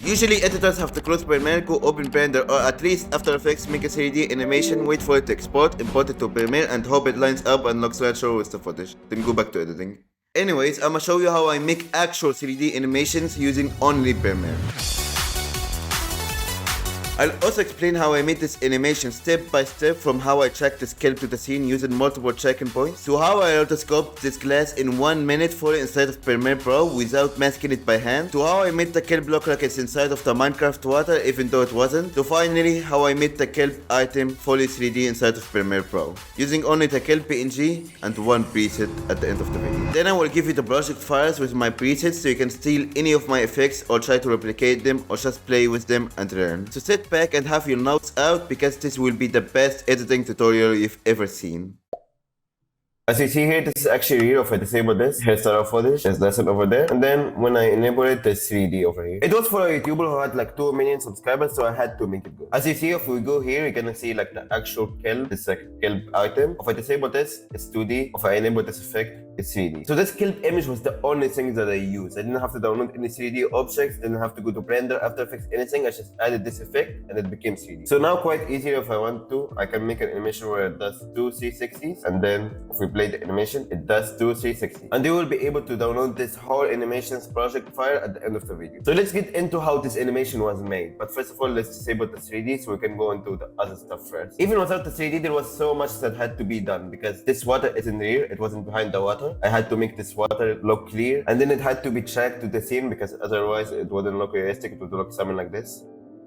Usually editors have to close Premiere, go open Blender, or at least After Effects, make a 3D animation, wait for it to export, import it to Premiere, and hope it lines up and looks natural with the footage. Then go back to editing. Anyways, I'ma show you how I make actual 3D animations using only Premiere. I'll also explain how I made this animation step by step, from how I tracked the scale to the scene using multiple tracking points, to how I rotoscoped this glass in 1 minute fully inside of Premiere Pro without masking it by hand, to how I made the kelp look like it's inside of the Minecraft water even though it wasn't, to finally how I made the kelp item fully 3D inside of Premiere Pro, using only the kelp PNG and one preset at the end of the video. Then I will give you the project files with my presets so you can steal any of my effects or try to replicate them or just play with them and learn. So sit back and have your notes out because this will be the best editing tutorial you've ever seen. As you see here, this is actually real. If I disable this, here's the raw footage, there's lesson over there. And then when I enable it, there's 3D over here. It was for a YouTuber who had like 2 million subscribers, so I had to make it good. As you see, if we go here, you're gonna see like the actual kelp. It's like a kelp item. If I disable this, it's 2D. If I enable this effect, it's 3D. So this kelp image was the only thing that I used. I didn't have to download any 3D objects, didn't have to go to Blender, After Effects, anything. I just added this effect and it became 3D. So now quite easy, if I want to, I can make an animation where it does 2 360s, and then if we play the animation, it does 2 360. And you will be able to download this whole animations project file at the end of the video. So let's get into how this animation was made. But first of all, let's disable the 3D so we can go into the other stuff first. Even without the 3D, there was so much that had to be done because this water is in the rear, it wasn't behind the water. I had to make this water look clear, and then it had to be tracked to the scene because otherwise it wouldn't look realistic. It would look something like this.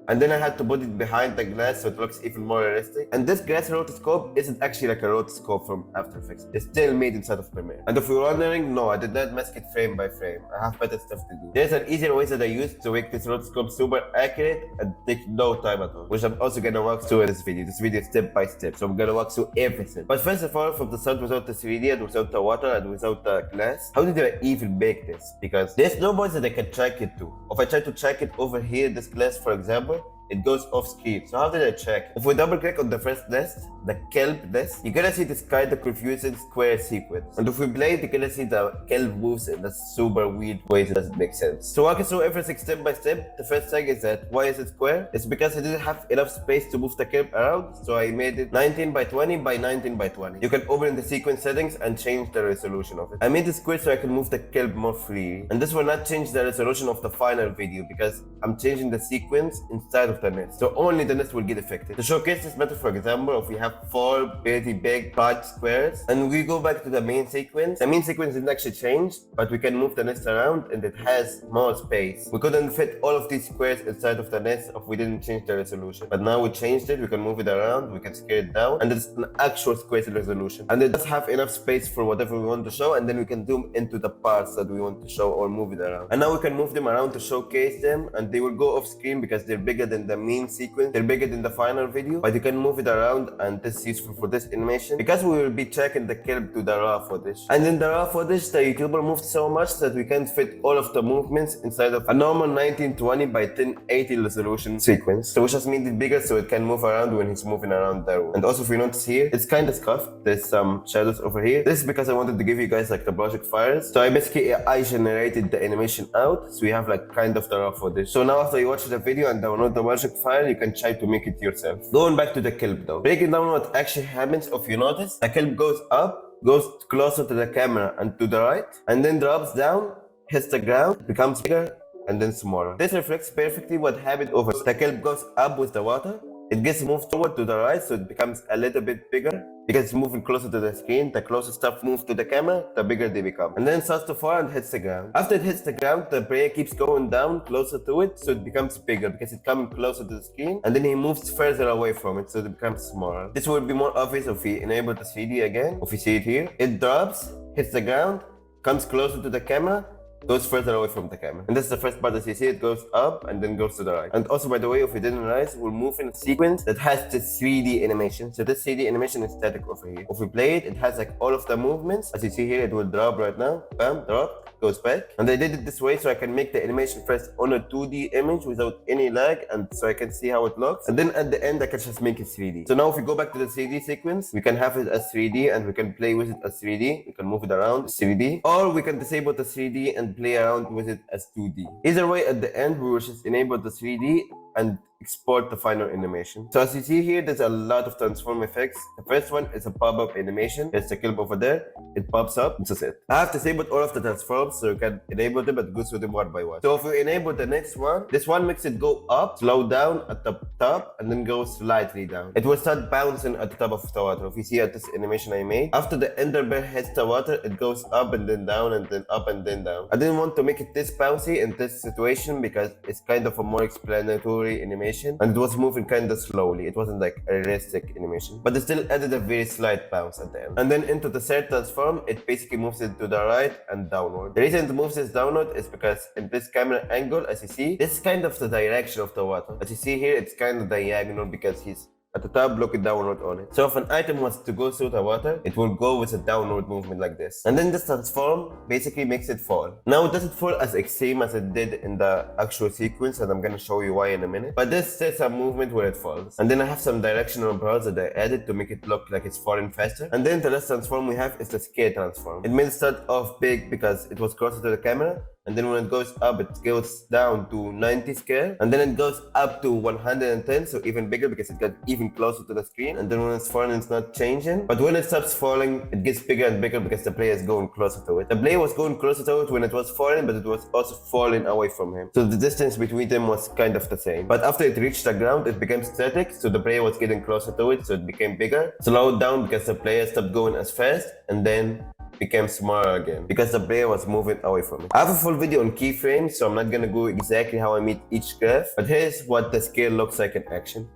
And then I had to put it behind the glass so it looks even more realistic. And this glass rotoscope isn't actually like a rotoscope from After Effects. It's still made inside of Premiere. And if you're wondering, no, I did not mask it frame by frame. I have better stuff to do. There's an easier way that I used to make this rotoscope super accurate and take no time at all, which I'm also gonna walk through in this video. This video is step by step, so I'm gonna walk through everything. But first of all, from the start, without the 3D and without the water and without the glass, how did I even make this? Because there's no point that I can track it to. If I try to track it over here, this glass for example, it goes off screen. So how did I check? If we double click on the first list, the kelp list, you're gonna see this kind of confusing square sequence. And if we play it, you're gonna see the kelp moves in a super weird way that doesn't make sense. So walking through everything step by step, the first thing is that why is it square? It's because I didn't have enough space to move the kelp around, so I made it 19 by 20 by 19 by 20. You can open the sequence settings and change the resolution of it. I made it square so I can move the kelp more freely. And this will not change the resolution of the final video because I'm changing the sequence inside of the nest. So only the nest will get affected. To showcase this method, for example, if we have 4 pretty big part squares and we go back to the main sequence, the main sequence didn't actually change, but we can move the nest around and it has more space. We couldn't fit all of these squares inside of the nest if we didn't change the resolution. But now we changed it, we can move it around, we can scale it down, and it's an actual square resolution. And it does have enough space for whatever we want to show, and then we can zoom into the parts that we want to show or move it around. And now we can move them around to showcase them, and they will go off screen because they're bigger than the main sequence, they're bigger than the final video, but you can move it around, and this is useful for this animation because we will be tracking the kelp to the raw footage. And in the raw footage, the YouTuber moved so much that we can't fit all of the movements inside of a normal 1920 by 1080 resolution sequence. So we just made it bigger so it can move around when he's moving around the room. And also if you notice here, it's kind of scuffed. There's some shadows over here. This is because I wanted to give you guys like the project files. So I basically I generated the animation out, so we have like kind of the raw footage. So now after you watch the video and download the project file, you can try to make it yourself. Going back to the kelp though, breaking down what actually happens. If you notice, the kelp goes up, goes closer to the camera and to the right, and then drops down, hits the ground, becomes bigger, and then smaller. This reflects perfectly what happened over. The kelp goes up with the water, it gets moved forward to the right, so it becomes a little bit bigger because it's moving closer to the screen. The closer stuff moves to the camera, the bigger they become. And then it starts to fall and hits the ground. After it hits the ground, the player keeps going down closer to it, so it becomes bigger because it's coming closer to the screen, and then he moves further away from it, so it becomes smaller. This will be more obvious if we enable the 3D again. If you see it here, it drops, hits the ground, comes closer to the camera, goes further away from the camera. And this is the first part that you see, it goes up and then goes to the right. And also, by the way, if you didn't realize, we'll move in a sequence that has this 3D animation. So this 3D animation is static over here. If we play it, it has like all of the movements. As you see here, it will drop right now. Bam, drop, goes back. And I did it this way so I can make the animation first on a 2D image without any lag, and so I can see how it looks. And then at the end, I can just make it 3D. So now if we go back to the 3D sequence, we can have it as 3D and we can play with it as 3D. We can move it around 3D. Or we can disable the 3D and and play around with it as 2D. Either way, at the end, we will just enable the 3D and export the final animation. So as you see here, there's a lot of transform effects. The first one is a pop-up animation. There's the clip over there. It pops up. This is it. I have disabled all of the transforms so you can enable them but go through them one by one. So if you enable the next one, this one makes it go up, slow down at the top, and then go slightly down. It will start bouncing at the top of the water. If you see at this animation I made, after the ender bear hits the water, it goes up and then down and then up and then down. I didn't want to make it this bouncy in this situation because it's kind of a more explanatory animation and it was moving kind of slowly. It wasn't like a realistic animation, but it still added a very slight bounce at the end. And then into the third transform, it basically moves it to the right and downward. The reason it moves this downward is because in this camera angle, as you see, this is kind of the direction of the water. As you see here, it's kind of diagonal because he's at the top looking downward on it. So if an item wants to go through the water, it will go with a downward movement like this. And then this transform basically makes it fall. Now it doesn't fall as extreme as it did in the actual sequence, and I'm gonna show you why in a minute. But this is a movement where it falls. And then I have some directional bars that I added to make it look like it's falling faster. And then the last transform we have is the scale transform. It made it start off big because it was closer to the camera. And then when it goes up, it goes down to 90 scale. And then it goes up to 110, so even bigger because it got even closer to the screen. And then when it's falling, it's not changing. But when it stops falling, it gets bigger and bigger because the player is going closer to it. The player was going closer to it when it was falling, but it was also falling away from him. So the distance between them was kind of the same. But after it reached the ground, it became static. So the player was getting closer to it, so it became bigger. Slowed down because the player stopped going as fast. And then became smaller again because the player was moving away from it. I have a full video on keyframes, so I'm not gonna go exactly how I made each graph, but here's what the scale looks like in action.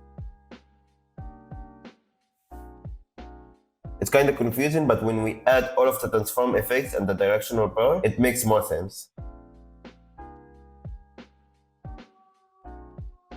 It's kind of confusing, but when we add all of the transform effects and the directional power, it makes more sense.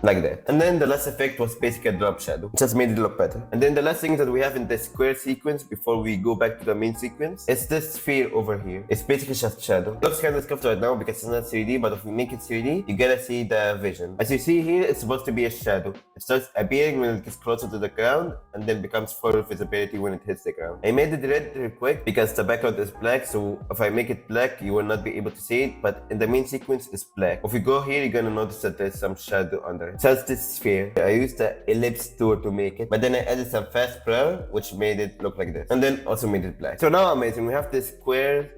Like that. And then the last effect was basically a drop shadow. Just made it look better. And then the last thing that we have in the square sequence before we go back to the main sequence is this sphere over here. It's basically just shadow. It looks kind of scuffed right now because it's not 3D, but if we make it 3D, you gotta see the vision. As you see here, it's supposed to be a shadow. It starts appearing when it gets closer to the ground and then becomes full visibility when it hits the ground. I made it red real quick because the background is black, so if I make it black, you will not be able to see it, but in the main sequence, it's black. If we go here, you're gonna notice that there's some shadow under. Just this sphere. I used the ellipse tool to make it, but then I added some fast blur, which made it look like this, and then also made it black. So now amazing, we have this square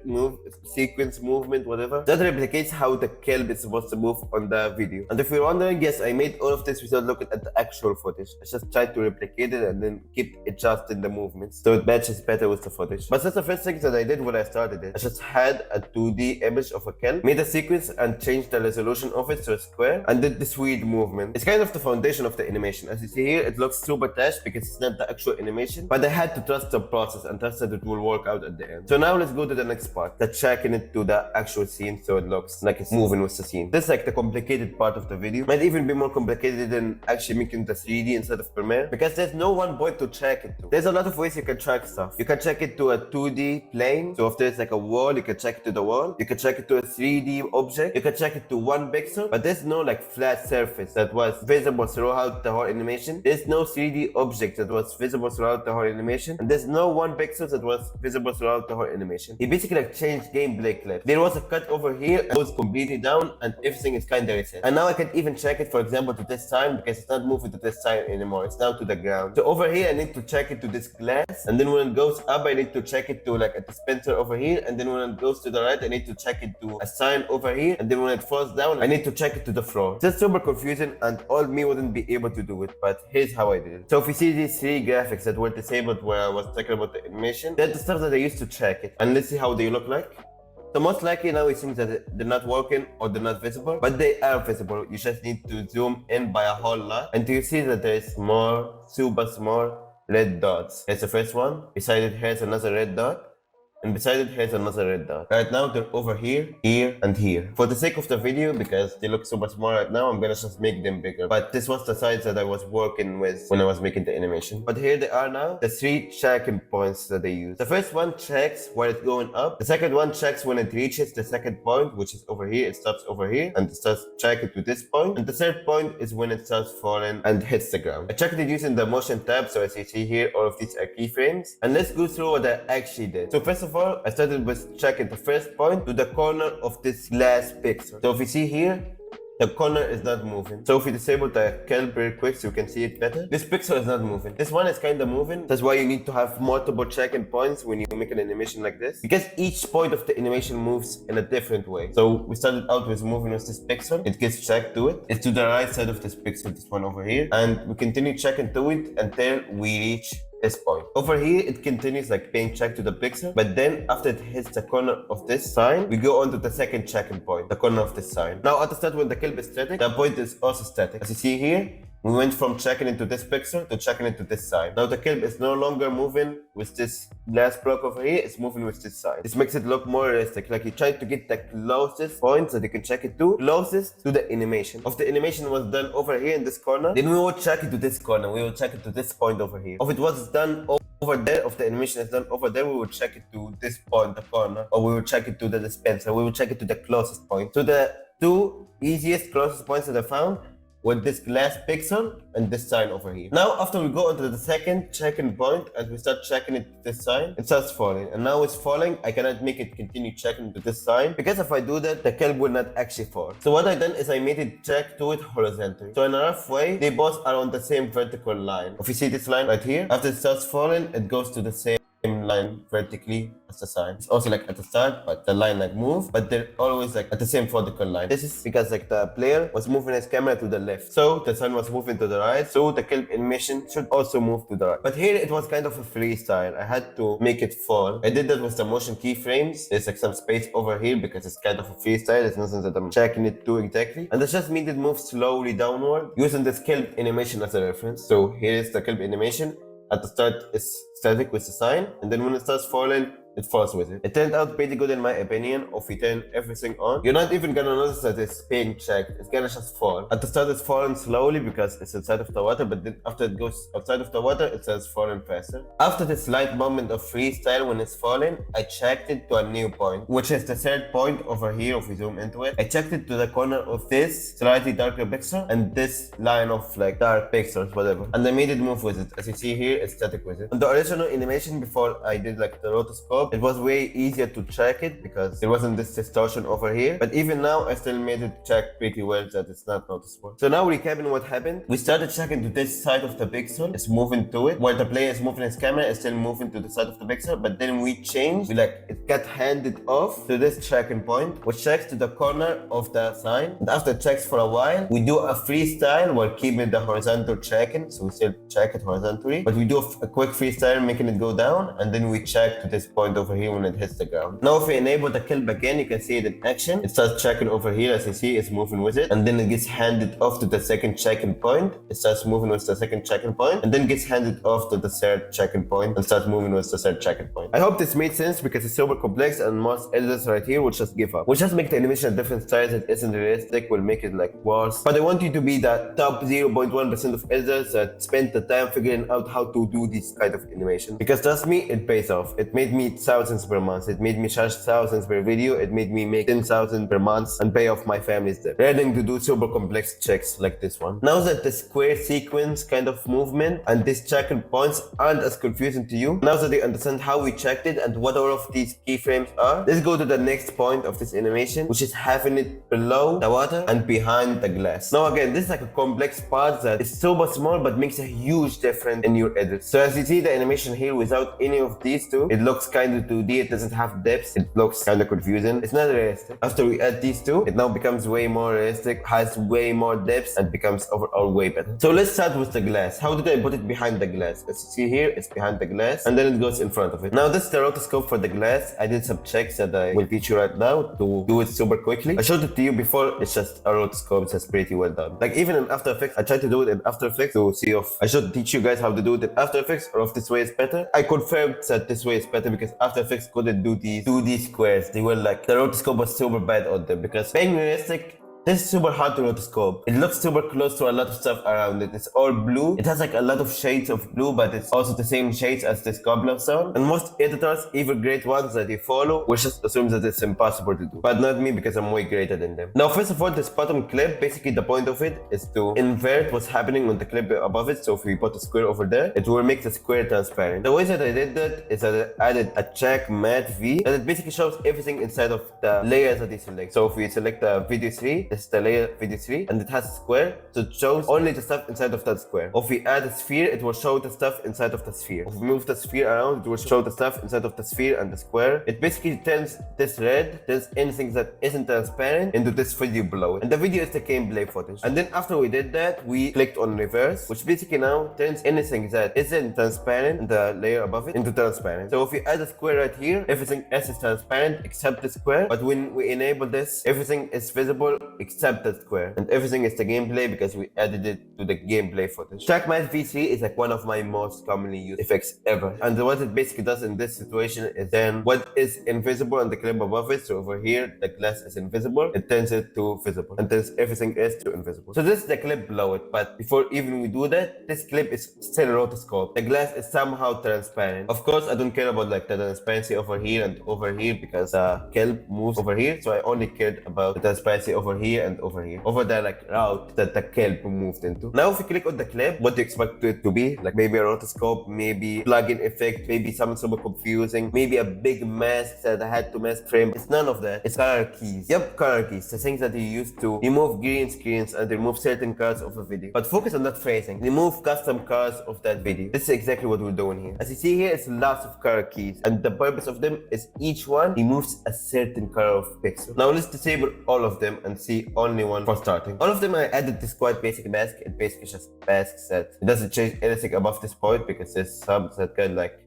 sequence movement, whatever, that replicates how the kelp is supposed to move on the video. And if you're wondering, yes, I made all of this without looking at the actual footage. I just tried to replicate it and then keep adjusting the movements so it matches better with the footage. But that's the first thing that I did when I started it. I just had a 2D image of a kelp, made a sequence and changed the resolution of it to a square, and did this weird movement. It's kind of the foundation of the animation. As you see here, it looks super attached because it's not the actual animation, but I had to trust the process and trust that it will work out at the end. So now let's go to the next part, the checking it to the actual scene so it looks like it's moving with the scene. This is like the complicated part of the video. Might even be more complicated than actually making the 3D instead of Premiere because there's no one point to check it to. There's a lot of ways you can track stuff. You can check it to a 2D plane, so if there's like a wall, you can check it to the wall. You can check it to a 3D object. You can check it to 1 pixel, but there's no like flat surface that was visible throughout the whole animation. There's no 3D object that was visible throughout the whole animation, and there's no 1 pixel that was visible throughout the whole animation. He basically like changed gameplay clips. There was a cut over here, it goes completely down, and everything is kind of reset. And now I can even check it, for example, to this time because it's not moving to this time anymore. It's now to the ground. So over here, I need to check it to this glass, and then when it goes up, I need to check it to like a dispenser over here, and then when it goes to the right, I need to check it to a sign over here, and then when it falls down, I need to check it to the floor. It's just super confusing, and all me wouldn't be able to do it, but here's how I did it. So if you see these 3 graphics that were disabled where I was talking about the animation, that's the stuff that I used to check it. And let's see how they look like. So most likely now it seems that they're not working or they're not visible, but they are visible. You just need to zoom in by a whole lot until you see that there's more super small red dots. Here's the first one. Beside it, here's another red dot. And beside it, here's another red dot. Right now, they're over here, here, and here. For the sake of the video, because they look super small right now, I'm gonna just make them bigger. But this was the size that I was working with when I was making the animation. But here they are now, the 3 checking points that they use. The first one checks while it's going up. The second one checks when it reaches the second point, which is over here. It stops over here, and it starts checking to this point. And the third point is when it starts falling and hits the ground. I checked it using the motion tab, so as you see here, all of these are keyframes. And let's go through what I actually did. So first of of all, I started with checking the first point to the corner of this glass pixel. So if you see here, the corner is not moving. So if we disable the kelp real quick so you can see it better, this pixel is not moving. This one is kind of moving. That's why you need to have multiple check-in points when you make an animation like this, because each point of the animation moves in a different way. So we started out with moving with this pixel. It gets checked to it. It's to the right side of this pixel, this one over here. And we continue checking to it until we reach this point. Over here, it continues like paying check to the pixel, but then after it hits the corner of this sign, we go on to the second check-in point, the corner of this sign. Now at the start when the kelp is static, the point is also static. As you see here, we went from checking into this pixel to checking into this sign. Now the kelp is no longer moving with this glass block over here, it's moving with this sign. This makes it look more realistic, like you try to get the closest point that you can check it to, closest to the animation. If the animation was done over here in this corner, then we will check it to this corner, we will check it to this point over here. If it was done over there, if the animation is done over there, we will check it to this point, the corner, or we will check it to the dispenser, we will check it to the closest point. So the two easiest closest points that I found with this glass pixel and this sign over here. Now after we go into the second check-in point and we start checking it to this sign, it starts falling, and now it's falling. I cannot make it continue checking to this sign because if I do that, the kelp will not actually fall. So what I done is I made it check to it horizontally. So in a rough way, they both are on the same vertical line. If you see this line right here, after it starts falling, it goes to the same line vertically as the sign. It's also like at the start, but the line like move, but they're always like at the same vertical line. This is because like the player was moving his camera to the left, so the sun was moving to the right, so the kelp animation should also move to the right. But here it was kind of a freestyle. I had to make it fall. I did that with the motion keyframes. There's like some space over here because it's kind of a freestyle. It's nothing that I'm checking it to exactly, and that's just made it move slowly downward using this kelp animation as a reference. So here is the kelp animation. At the start, it's static with the sign, and then when it starts falling, it falls with it. It turned out pretty good in my opinion. If we turn everything on, you're not even gonna notice that it's being checked. It's gonna just fall. At the start it's falling slowly because it's inside of the water, but then after it goes outside of the water, it starts falling faster. After this slight moment of freestyle when it's falling, I checked it to a new point, which is the third point over here. If we zoom into it, I checked it to the corner of this slightly darker pixel and this line of like dark pixels, whatever, and I made it move with it. As you see here, it's static with it. On the original animation before I did like the rotoscope, it was way easier to check it because there wasn't this distortion over here, but even now I still made it check pretty well that it's not noticeable. So now recapping what happened, we started checking to this side of the pixel, it's moving to it, while the player is moving his camera, it's still moving to the side of the pixel, but then we changed, it got handed off to this checking point, which checks to the corner of the sign, and after it checks for a while, we do a freestyle while keeping the horizontal checking, so we still check it horizontally, but we do a quick freestyle making it go down, and then we check to this point over here when it hits the ground. Now if we enable the kelp again, you can see it in action. It starts checking over here, as you see, it's moving with it, and then it gets handed off to the second checking point. It starts moving with the second checking point, and then gets handed off to the third checking point and starts moving with the third checking point. I hope this made sense because it's super complex and most editors right here will just give up. We'll just make the animation a different size that isn't realistic, we'll make it like worse. But I want you to be the top 0.1% of editors that spend the time figuring out how to do this kind of animation. Because trust me, it pays off. It made me thousands per month. It made me charge thousands per video. It made me make 10,000 per month and pay off my family's debt, rather than to do super complex checks like this one. Now that the square sequence kind of movement and these checking points aren't as confusing to you, now that you understand how we checked it and what all of these keyframes are, let's go to the next point of this animation, which is having it below the water and behind the glass. Now again, this is like a complex part that is super small but makes a huge difference in your edit. So as you see the animation here without any of these two, it looks kind of 2D, it doesn't have depth, it looks kind of confusing, it's not realistic. After we add these two, it now becomes way more realistic, has way more depth, and becomes overall way better. So let's start with the glass. How did I put it behind the glass? As you see here, it's behind the glass, and then it goes in front of it. Now this is the rotoscope for the glass. I did some checks that I will teach you right now to do it super quickly. I showed it to you before, it's just a rotoscope, it's just pretty well done. Like even in After Effects, I tried to do it in After Effects to see if I should teach you guys how to do it in After Effects or if this way is better. I confirmed that this way is better because After Effects couldn't do these 2D squares. They were like, the rotoscope was super bad on them because being realistic This is super hard to rotoscope. It looks super close to a lot of stuff around it. It's all blue. It has like a lot of shades of blue, but it's also the same shades as this cobblestone. And most editors, even great ones that you follow, will just assume that it's impossible to do. But not me, because I'm way greater than them. Now, first of all, this bottom clip, basically the point of it is to invert what's happening on the clip above it. So if we put a square over there, it will make the square transparent. The way that I did that is that I added a check matte V, and it basically shows everything inside of the layers that you select. So if we select the video 3, this is the layer video 3, and it has a square, so it shows only the stuff inside of that square. If we add a sphere, it will show the stuff inside of the sphere. If we move the sphere around, it will show the stuff inside of the sphere and the square. It basically turns this red, turns anything that isn't transparent into this video below it. And the video is the gameplay footage. And then after we did that, we clicked on reverse, which basically now turns anything that isn't transparent in the layer above it into transparent. So if we add a square right here, everything else is transparent except the square. But when we enable this, everything is visible except the square. And everything is the gameplay because we added it to the gameplay footage. Track Matte V3 is like one of my most commonly used effects ever. And what it basically does in this situation is then what is invisible on the clip above it, so over here the glass is invisible, it turns it to visible and turns everything else to invisible. So this is the clip below it, but before even we do that, this clip is still rotoscope. The glass is somehow transparent. Of course, I don't care about like the transparency over here and over here because the clip moves over here, so I only cared about the transparency over here and over here, over the like route that the clip moved into. Now if you click on the clip, what do you expect it to be? Like maybe a rotoscope, maybe plugin effect, maybe something super confusing, maybe a big mask that I had to mask frame. It's none of that. It's color keys. Yep, color keys. The things that you use to remove green screens and remove certain colors of a video. But focus on that phrasing. Remove custom colors of that video. This is exactly what we're doing here. As you see here, it's lots of color keys, and the purpose of them is each one removes a certain color of pixel. Now let's disable all of them and see only one for starting. All of them I added this quite basic mask. It basically just masks that. It doesn't change anything above this point because there's some that kind of like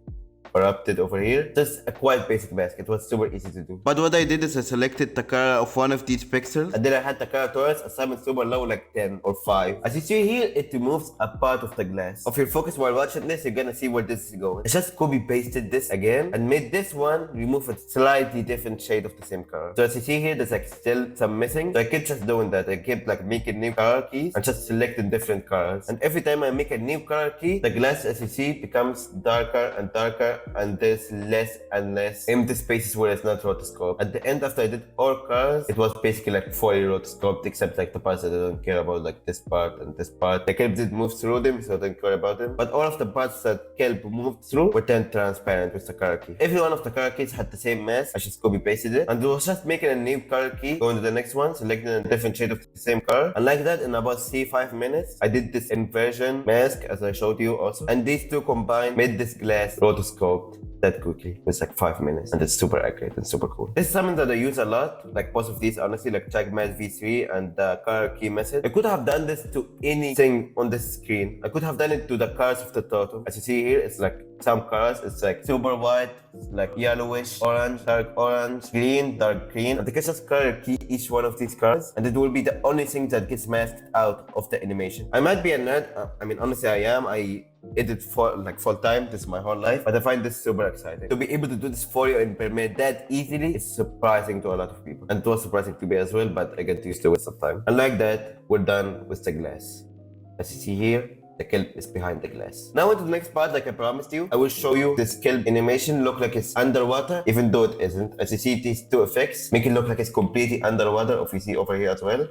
corrupted over here. Just a quite basic mask. It was super easy to do. But what I did is I selected the color of one of these pixels, and then I had the color towards assignment super low, like 10 or 5. As you see here, it removes a part of the glass. If you focus while watching this, you're gonna see where this is going. I just copy pasted this again and made this one remove a slightly different shade of the same color. So as you see here, there's like still some missing. So I kept just doing that. I kept like making new color keys and just selecting different colors. And every time I make a new color key, the glass, as you see, becomes darker and darker, and there's less and less empty spaces where it's not rotoscoped. At the end, after I did all colors, it was basically like fully rotoscoped, except like the parts that I don't care about, like this part and this part. The kelp did move through them, so I don't care about them. But all of the parts that kelp moved through were then transparent with the color key. Every one of the color keys had the same mask. I just copy pasted it, and it was just making a new color key, going to the next one, selecting a different shade of the same color. And like that, in about 5 minutes, I did this inversion mask as I showed you also. And these two combined made this glass rotoscoped that quickly. It's like 5 minutes, and it's super accurate and super cool. This is something that I use a lot, like both of these, honestly, like Track Matte V3 and the color key method. I could have done this to anything on this screen. I could have done it to the colors of the turtle. As you see here, it's like some colors, it's like super white, it's like yellowish, orange, dark orange, green, dark green. And I can just color key each one of these colors, and it will be the only thing that gets masked out of the animation. I might be a nerd, I mean, honestly, I am. I edit for like full time. This is my whole life, but I find this super exciting. To be able to do this for you in Premiere that easily is surprising to a lot of people, and it was surprising to me as well, but I get used to it sometime. And like that, we're done with the glass. As you see here, the kelp is behind the glass. Now into the next part, like I promised you, I will show you this kelp animation look like it's underwater, even though it isn't. As you see, these two effects make it look like it's completely underwater. If you see over here as well,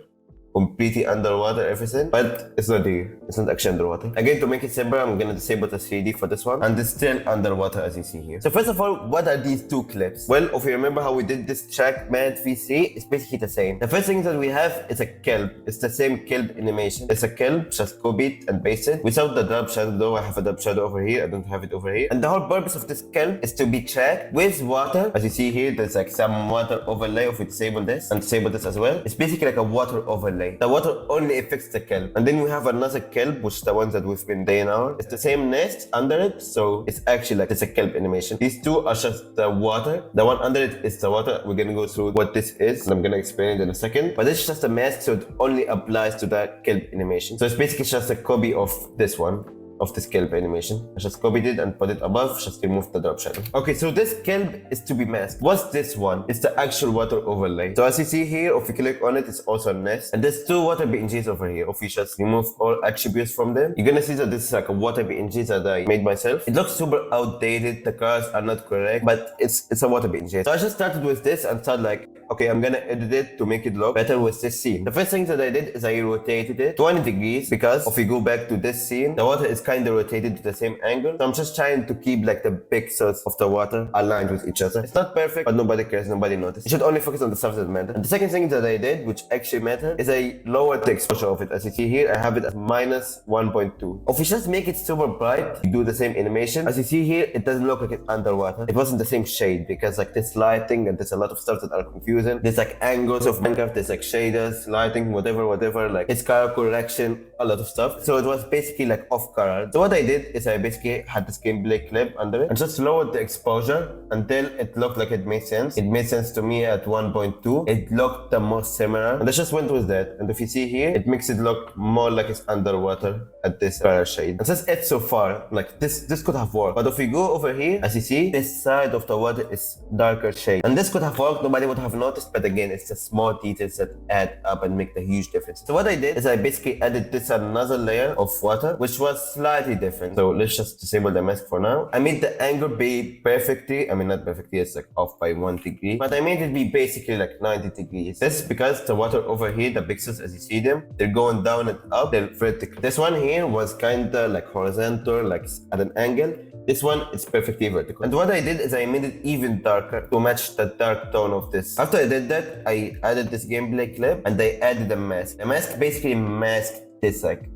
completely underwater, everything, but it's not here. It's not actually underwater. Again, to make it simple, I'm gonna disable the 3D for this one, and it's still underwater as you see here. So first of all, what are these two clips? Well, if you remember how we did this Track Matte V3, it's basically the same. The first thing that we have is a kelp. It's the same kelp animation. It's a kelp, just copied and pasted without the drop shadow, though I have a drop shadow over here. I don't have it over here. And the whole purpose of this kelp is to be tracked with water. As you see here, there's like some water overlay. If we disable this and disable this as well, it's basically like a water overlay. The water only affects the kelp. And then we have another kelp, which is the one that we've been doing now. It's the same nest under it, so it's actually like it's a kelp animation. These two are just the water. The one under it is the water. We're gonna go through what this is, and I'm gonna explain it in a second. But it's just a mask, so it only applies to the kelp animation. So it's basically just a copy of this one, of this kelp animation. I just copied it and put it above, just remove the drop shadow. Okay, so this kelp is to be masked. What's this one? It's the actual water overlay. So as you see here, if you click on it, it's also a nest. And there's two water BNGs over here. If you just remove all attributes from them, you're gonna see that this is like a water BNG that I made myself. It looks super outdated, the colors are not correct, but it's a water BNG. So I just started with this and started like, okay, I'm gonna edit it to make it look better with this scene. The first thing that I did is I rotated it 20 degrees because if we go back to this scene, the water is kind of rotated to the same angle. So I'm just trying to keep like the pixels of the water aligned with each other. It's not perfect, but nobody cares, nobody noticed. You should only focus on the stuff that matter. And the second thing that I did, which actually mattered, is I lowered the exposure of it. As you see here, I have it at minus 1.2. If we just make it super bright, you do the same animation. As you see here, it doesn't look like it's underwater. It wasn't the same shade because like this lighting and there's a lot of stuff that are confusing. There's like angles of Minecraft, there's like shaders, lighting, whatever, like it's color correction, a lot of stuff. So it was basically like off color. So what I did is I basically had this gameplay clip under it and just lowered the exposure until it looked like it made sense. It made sense to me at 1.2. It looked the most similar and I just went with that. And if you see here, it makes it look more like it's underwater at this color shade. And since it's so far, like this could have worked. But if we go over here, as you see, this side of the water is darker shade. And this could have worked, nobody would have noticed, but again, it's the small details that add up and make the huge difference. So what I did is I basically added this another layer of water, which was slightly different. So let's just disable the mask for now. I made the angle be perfectly, I mean not perfectly, it's like off by 1 degree, but I made it be basically like 90 degrees. This is because the water over here, the pixels as you see them, they're going down and up, they're vertical. This one here was kinda like horizontal, like at an angle. This one is perfectly vertical. And what I did is I made it even darker to match the dark tone of this. After I did that, I added this gameplay clip and I added a mask. The mask basically masked this like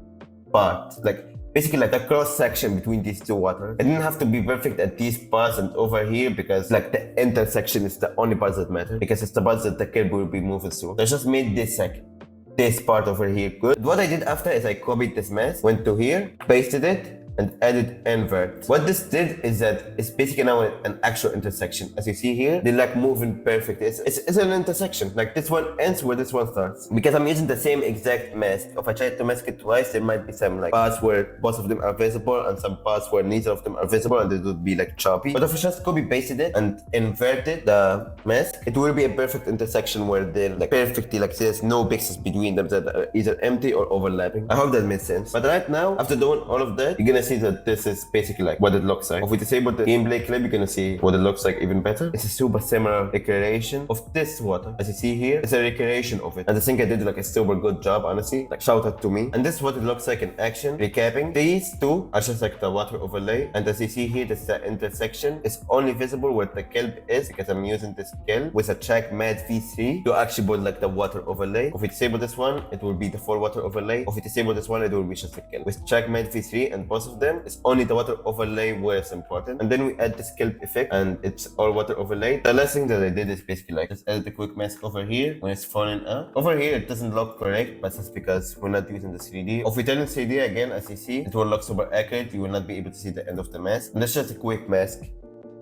part, like basically like a cross section between these two waters. It didn't have to be perfect at these parts and over here because like the intersection is the only parts that matter because it's the parts that the kid will be moving through. So I just made this like this part over here good. What I did after is I copied this mask, went to here, pasted it, and added invert. What this did is that it's basically now an actual intersection. As you see here, they're like moving perfectly. It's an intersection. Like this one ends where this one starts. Because I'm using the same exact mask. If I try to mask it twice, there might be some like parts where both of them are visible and some parts where neither of them are visible and it would be like choppy. But if I just copy pasted it and inverted the mask, it will be a perfect intersection where they're like perfectly like there's no pixels between them that are either empty or overlapping. I hope that made sense. But right now, after doing all of that, you're gonna see that this is basically like what it looks like. If we disable the gameplay clip, you're gonna see what it looks like even better. It's a super similar recreation of this water. As you see here, it's a recreation of it. And I think I did like a super good job, honestly. Like shout out to me. And this is what it looks like in action. Recapping, these two are just like the water overlay. And as you see here, this is the intersection. It's only visible where the kelp is because I'm using this kelp with a track matte v3 to actually put like the water overlay. If we disable this one, it will be the full water overlay. If we disable this one, it will be just a kelp. With track matte v3 and both of them, it's only the water overlay where it's important. And then we add this kelp effect and it's all water overlay. The last thing that I did is basically like just add the quick mask over here when it's falling up. Over here, it doesn't look correct, but that's because we're not using the 3D. If we turn in 3D again, as you see, it will look super accurate. You will not be able to see the end of the mask. And that's just a quick mask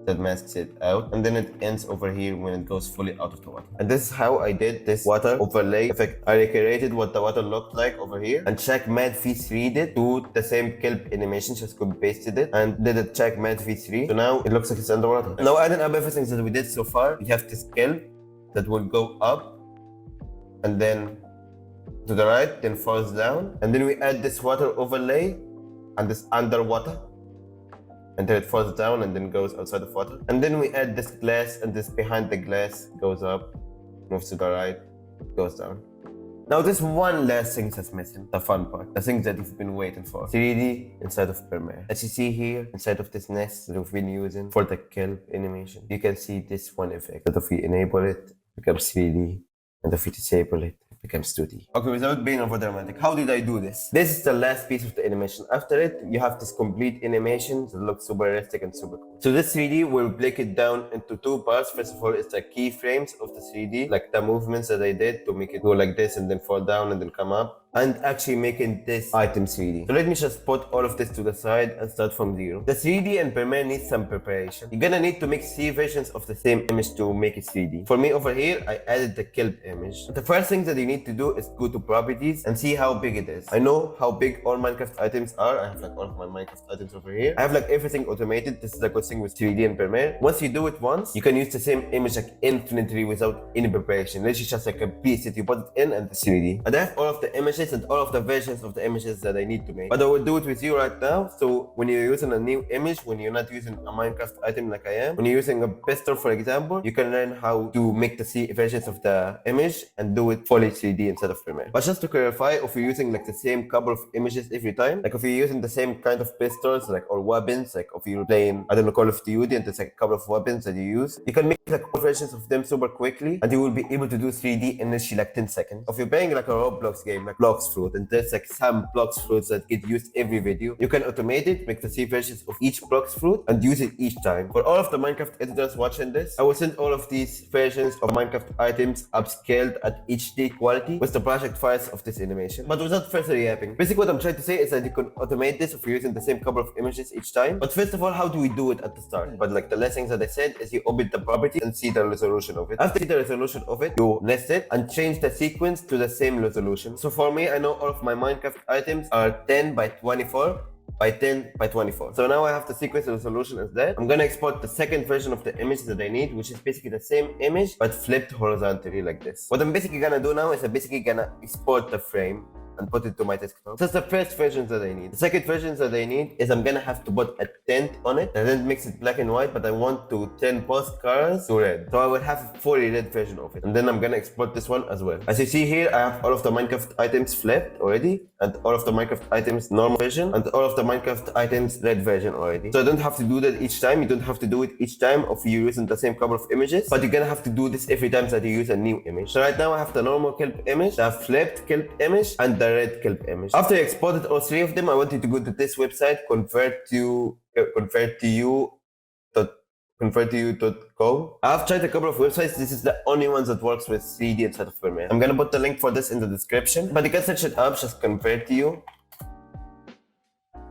that masks it out, and then it ends over here when it goes fully out of the water. And this is how I did this water overlay effect. I recreated what the water looked like over here and check matte v3 it to the same kelp animation, just copy pasted it and did a check matte v3. So now it looks like it's underwater. Now adding up everything that we did so far, we have this kelp that will go up and then to the right, then falls down, and then we add this water overlay and this underwater until it falls down and then goes outside of water. And then we add this glass and this behind the glass goes up, moves to the right, goes down. Now there's one last thing that's missing, the fun part, the thing that you've been waiting for. 3D inside of Premiere. As you see here, inside of this nest that we've been using for the kelp animation, you can see this one effect. That if we enable it, it becomes 3D, and if we disable it, becomes 2D. Okay, without being over dramatic, how did I do this? This is the last piece of the animation. After it, you have this complete animation that looks super realistic and super cool. So this 3D will break it down into two parts. First of all, it's the keyframes of the 3D, like the movements that I did to make it go like this and then fall down and then come up. and actually making this item 3D. So let me just put all of this to the side and start from zero. The 3D and Premiere needs some preparation. You're gonna need to make 3 versions of the same image to make it 3D. For me over here, I added the kelp image. The first thing that you need to do is go to properties and see how big it is. I know how big all Minecraft items are. I have like all of my Minecraft items over here. I have like everything automated. This is the good thing with 3D and Premiere. Once you do it once, you can use the same image like infinitely without any preparation. This is just like a piece that you put it in and it's 3D. And I have all of the images and all of the versions of the images that I need to make. But I will do it with you right now. So when you're using a new image, when you're not using a Minecraft item like I am, when you're using a pistol for example, you can learn how to make the 3 versions of the image and do it fully 3D instead of Premiere. But just to clarify, if you're using like the same couple of images every time, like if you're using the same kind of pistols like or weapons, like if you're playing, I don't know, Call of Duty and there's like a couple of weapons that you use, you can make like all versions of them super quickly and you will be able to do 3D in literally like 10 seconds. If you're playing like a Roblox game like Blocks Fruit and there's like some Blocks Fruits that get used every video, you can automate it, make the 3 versions of each Blocks Fruit and use it each time. For all of the Minecraft editors watching this, I will send all of these versions of Minecraft items upscaled at HD quality with the project files of this animation. But without further yapping, basically what I'm trying to say is that you can automate this if you're using the same couple of images each time. But first of all, how do we do it at the start? But like the last things that I said is you open the property and see the resolution of it. After you see the resolution of it, you nest it and change the sequence to the same resolution. So for me, I know all of my Minecraft items are 10 by 24 by 10 by 24. So now I have the sequence resolution as that. I'm gonna export the second version of the image that I need, which is basically the same image but flipped horizontally like this. What I'm basically gonna do now is I'm basically gonna export the frame and put it to my desktop. That's the first versions that I need. The second versions that I need is I'm gonna have to put a tint on it. And then makes it black and white, but I want to turn both colors to red. So I will have a fully red version of it. And then I'm gonna export this one as well. As you see here, I have all of the Minecraft items flipped already, and all of the Minecraft items normal version, and all of the Minecraft items red version already. So I don't have to do that each time. You don't have to do it each time if you're using the same couple of images, but you're gonna have to do this every time that you use a new image. So right now I have the normal kelp image, the flipped kelp image, and the red kelp image. After I exported all 3 of them, I want you to go to this website, convertyou.com. I've tried a couple of websites. This is the only one that works with 3D instead of Premiere. I'm gonna put the link for this in the description, but you can search it up, just Convertyou.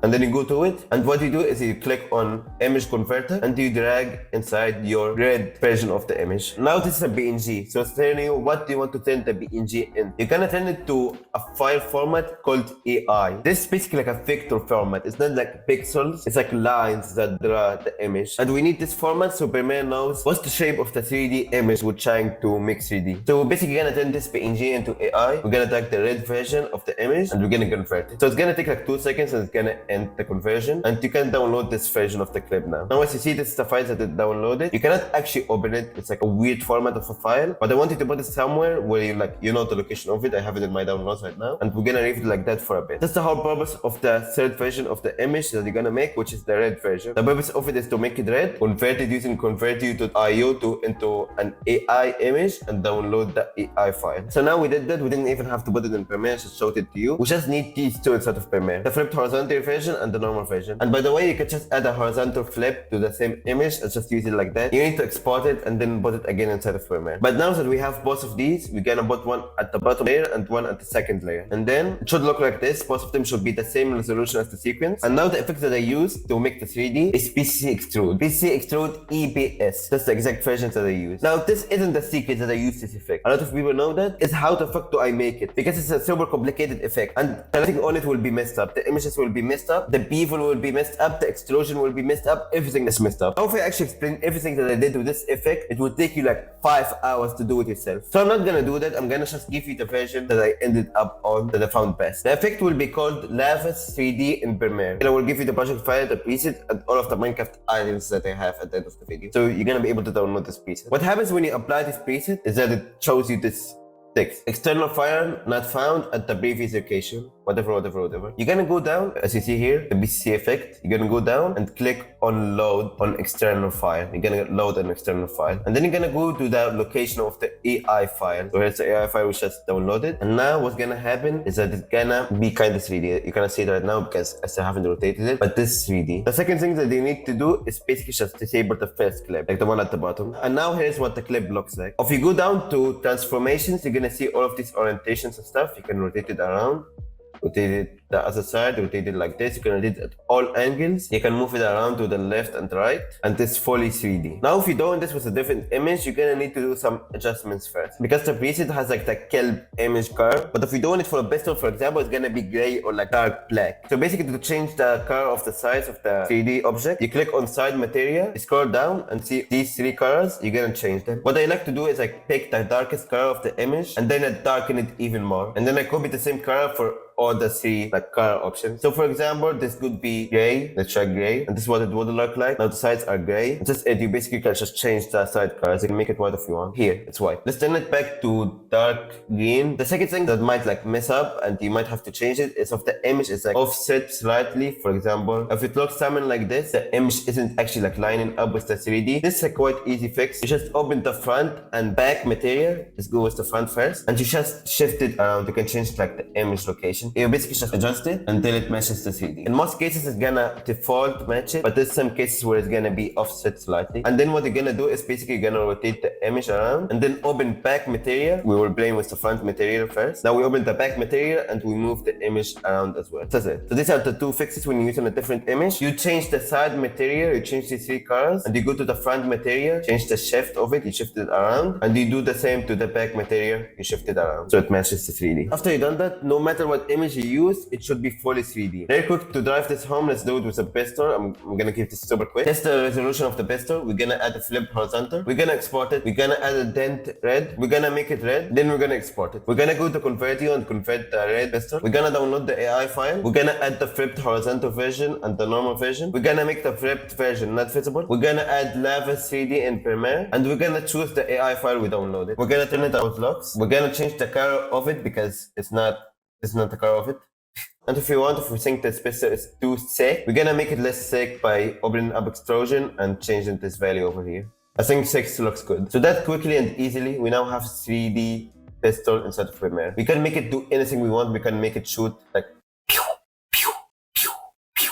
And then you go to it, and what you do is you click on image converter and you drag inside your red version of the image. Now this is a PNG, so it's telling you what do you want to turn the PNG in. You're gonna turn it to a file format called AI. This is basically like a vector format. It's not like pixels, it's like lines that draw the image. And we need this format so Premiere knows what's the shape of the 3D image we're trying to make 3D. So we're basically gonna turn this PNG into AI. We're gonna take the red version of the image and we're gonna convert it. So it's gonna take like 2 seconds and it's gonna end the conversion, and you can download this version of the clip now. Now as you see, this is the file that it downloaded. You cannot actually open it. It's like a weird format of a file, but I want you to put it somewhere where you know the location of it. I have it in my downloads right now, and we're gonna leave it like that for a bit. That's the whole purpose of the third version of the image that you're gonna make, which is the red version. The purpose of it is to make it red, convert it using convertyou.io into an AI image, and download the AI file. So now we did that. We didn't even have to put it in Premiere, just showed it to you. We just need these 2 instead of Premiere: the flipped horizontal version and the normal version. And by the way, you can just add a horizontal flip to the same image and just use it like that. You need to export it and then put it again inside of Premiere. But now that we have both of these, we're gonna put one at the bottom layer and one at the second layer. And then it should look like this. Both of them should be the same resolution as the sequence. And now the effect that I use to make the 3D is PC Extrude. PC Extrude EBS. That's the exact version that I use. Now this isn't the secret that I use this effect. A lot of people know that. It's how the fuck do I make it? Because it's a super complicated effect. And everything on it will be messed up. The images will be messed up. The bevel will be messed up, the explosion will be messed up, everything is messed up. Now if I actually explain everything that I did with this effect, it would take you like 5 hours to do it yourself. So I'm not gonna do that. I'm gonna just give you the version that I ended up on, that I found best. The effect will be called Lavas 3D in Premiere. And I will give you the project file, the preset, and all of the Minecraft items that I have at the end of the video. So you're gonna be able to download this preset. What happens when you apply this preset is that it shows you this text: external file not found at the previous location. whatever. You're gonna go down, as you see here, the BCC effect. You're gonna go down and click on load on external file. You're gonna load an external file. And then you're gonna go to the location of the AI file. So here's the AI file which just downloaded. And now what's gonna happen is that it's gonna be kind of 3D. You cannot see it right now because I still haven't rotated it, but this is 3D. The second thing that you need to do is basically just disable the first clip, like the one at the bottom. And now here's what the clip looks like. If you go down to transformations, you're gonna see all of these orientations and stuff. You can rotate it around, rotate it the other side, rotate it like this. You can rotate it at all angles. You can move it around to the left and right, and this fully 3D. Now if you're doing this with a different image, you're gonna need to do some adjustments first, because the preset has like the kelp image color. But if you're doing it for a pistol, for example, it's gonna be gray or like dark black. So basically, to change the color of the size of the 3D object, you click on side material, you scroll down and see these three colors. You're gonna change them. What I like to do is like pick the darkest color of the image and then I darken it even more, and then I copy the same color for all the three like color options. So for example, this could be gray. Let's try gray, and this is what it would look like. Now the sides are gray. It's just it. You basically can just change the side colors. You can make it white if you want. Here it's white. Let's turn it back to dark green. The second thing that might like mess up and you might have to change it is if the image is like offset slightly. For example, if it looks something like this, the image isn't actually like lining up with the 3D. This is a quite easy fix. You just open the front and back material. Let's go with the front first, and you just shift it around. You can change like the image location. You basically just adjust it until it matches the 3D. In most cases, it's gonna default match it, but there's some cases where it's gonna be offset slightly. And then what you're gonna do is basically you're gonna rotate the image around and then open back material. We were playing with the front material first. Now we open the back material and we move the image around as well. That's it. So these are the two fixes when you're using a different image. You change the side material, you change the three colors, and you go to the front material, change the shift of it, you shift it around, and you do the same to the back material, you shift it around so it matches the 3D. After you've done that, no matter what image you use, it should be fully 3D. Very quick to drive this home, let's do it with a pistol. I'm gonna keep this super quick. Test the resolution of the pistol. We're gonna add a flip horizontal. We're gonna export it. We're gonna add a dent red. We're gonna make it red. Then we're gonna export it. We're gonna go to convertio and convert the red pistol. We're gonna download the AI file. We're gonna add the flipped horizontal version and the normal version. We're gonna make the flipped version not visible. We're gonna add lava 3D in Premiere, and we're gonna choose the AI file we downloaded. We're gonna turn it out locks. We're gonna change the color of it because it's not the color of it. And if we think this pistol is too thick, we're gonna make it less thick by opening up extrusion and changing this value over here. I think 6 looks good. So that quickly and easily, we now have 3D pistol inside of Premiere. We can make it do anything we want. We can make it shoot like pew, pew, pew, pew,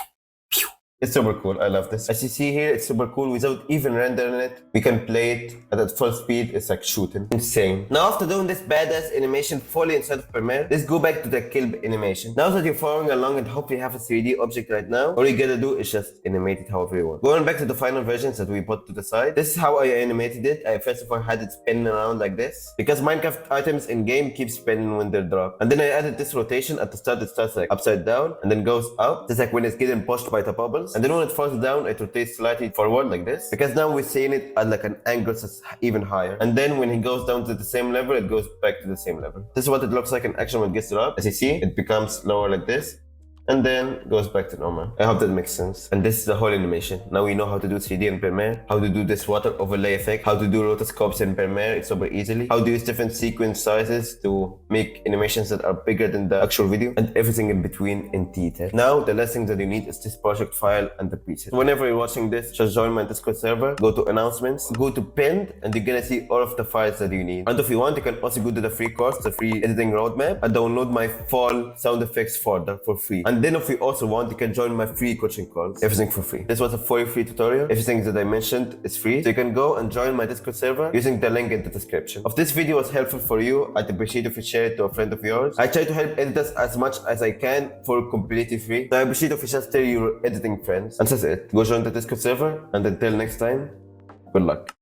pew. It's super cool. I love this. As you see here, it's super cool. Without even rendering it, we can play it at full speed. It's like shooting. Insane. Now after doing this badass animation fully inside of Premiere, let's go back to the kelp animation. Now that you're following along and hopefully have a 3D object right now, all you gotta do is just animate it however you want. Going back to the final versions that we put to the side, this is how I animated it. I first of all had it spinning around like this, because Minecraft items in game keep spinning when they're dropped. And then I added this rotation. At the start it starts like upside down and then goes up. Just like when it's getting pushed by the bubbles. And then when it falls down, it rotates slightly forward like this, because now we're seeing it at like an angle that's even higher. And then when it goes down to the same level, it goes back to the same level. This is what it looks like in action when it gets dropped. As you see, it becomes lower like this, and then goes back to normal. I hope that makes sense. And this is the whole animation. Now we know how to do 3D in Premiere, how to do this water overlay effect, how to do rotoscopes in Premiere, it's super easily, how to use different sequence sizes to make animations that are bigger than the actual video, and everything in between in detail. Now the last thing that you need is this project file and the preset. So whenever you're watching this, just join my Discord server, go to announcements, go to pinned, and you're gonna see all of the files that you need. And if you want, you can also go to the free course, the free editing roadmap, and download my full sound effects folder for free. And then if you also want, you can join my free coaching calls. Everything for free. This was a fully free tutorial. Everything that I mentioned is free. So you can go and join my Discord server using the link in the description. If this video was helpful for you, I'd appreciate if you share it to a friend of yours. I try to help editors as much as I can for completely free. So I appreciate if you just tell your editing friends. And that's it. Go join the Discord server, and until next time, good luck.